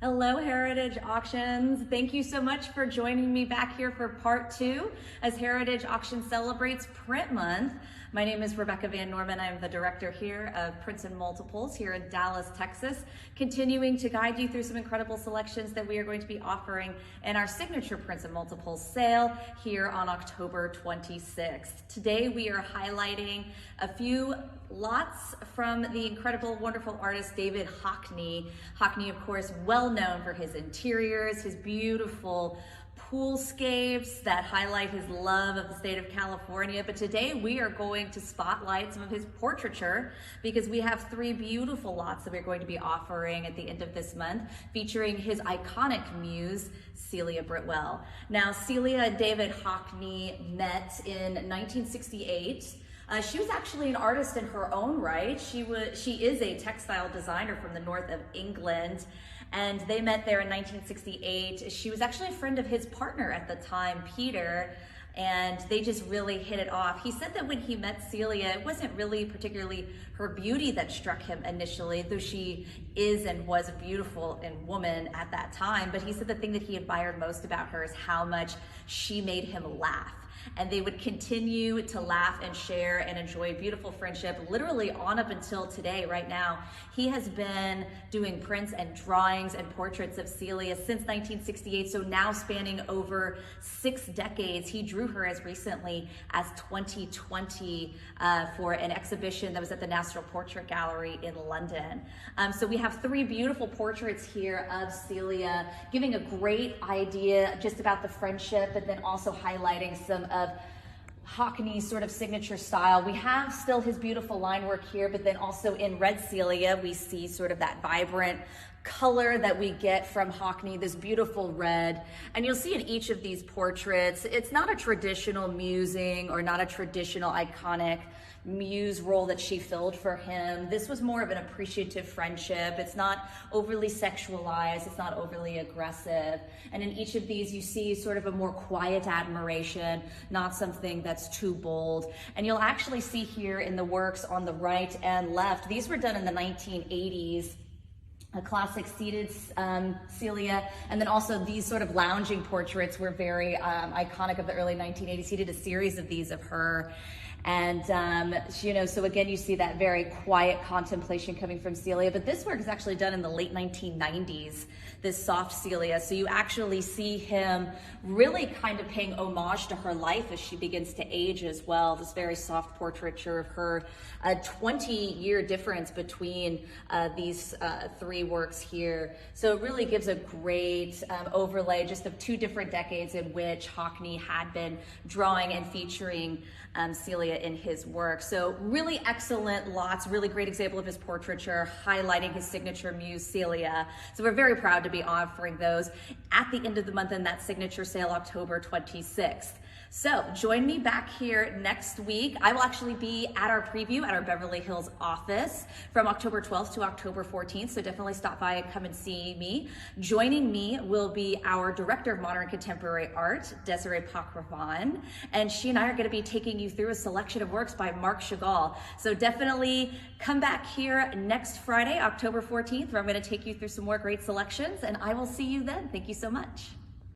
Hello, Heritage Auctions. Thank you so much for joining me back here for part 2 as Heritage Auction celebrates Print Month. My name is Rebecca Van Norman. I'm the director here of Prints and Multiples here in Dallas, Texas, continuing to guide you through some incredible selections that we are going to be offering in our signature Prints and Multiples sale here on October 26th. Today we are highlighting a few lots from the incredible, wonderful artist David Hockney. Hockney, of course, well known for his interiors, his beautiful poolscapes that highlight his love of the state of California. But today we are going to spotlight some of his portraiture because we have 3 beautiful lots that we're going to be offering at the end of this month, featuring his iconic muse, Celia Britwell. Now, Celia and David Hockney met in 1968. She was actually an artist in her own right. She is a textile designer from the north of England, and they met there in 1968. She was actually a friend of his partner at the time, Peter, and they just really hit it off. He said that when he met Celia, it wasn't really particularly her beauty that struck him initially, though she is and was beautiful and woman at that time. But he said the thing that he admired most about her is how much she made him laugh. And they would continue to laugh and share and enjoy beautiful friendship literally on up until today. Right now, he has been doing prints and drawings and portraits of Celia since 1968, so now spanning over 6 decades. He drew her as recently as 2020 for an exhibition that was at the National Portrait Gallery in London. So we have 3 beautiful portraits here of Celia, giving a great idea just about the friendship, but then also highlighting some of Hockney's sort of signature style. We have still his beautiful line work here, but then also in Red Celia, we see sort of that vibrant color that we get from Hockney, this beautiful red. And you'll see in each of these portraits, it's not a traditional musing or not a traditional iconic muse role that she filled for him. This was more of an appreciative friendship. It's not overly sexualized, it's not overly aggressive. And in each of these, you see sort of a more quiet admiration, not something that's too bold. And you'll actually see here in the works on the right and left, these were done in the 1980s. A classic seated Celia, and then also these sort of lounging portraits were very iconic of the early 1980s. He did a series of these of her. And, so again, you see that very quiet contemplation coming from Celia, but this work is actually done in the late 1990s, this soft Celia. So you actually see him really kind of paying homage to her life as she begins to age as well. This very soft portraiture of her, a 20-year difference between these 3 works here. So it really gives a great overlay just of 2 different decades in which Hockney had been drawing and featuring Celia in his work. So really excellent lots, really great example of his portraiture, highlighting his signature muse, Celia. So we're very proud to be offering those at the end of the month in that signature sale, October 26th. So join me back here next week. I will actually be at our preview at our Beverly Hills office from October 12th to October 14th. So definitely stop by and come and see me. Joining me will be our Director of Modern Contemporary Art, Desiree Pakravan. And she and I are going to be taking you through a selection of works by Marc Chagall. So definitely come back here next Friday, October 14th, where I'm going to take you through some more great selections. And I will see you then. Thank you so much.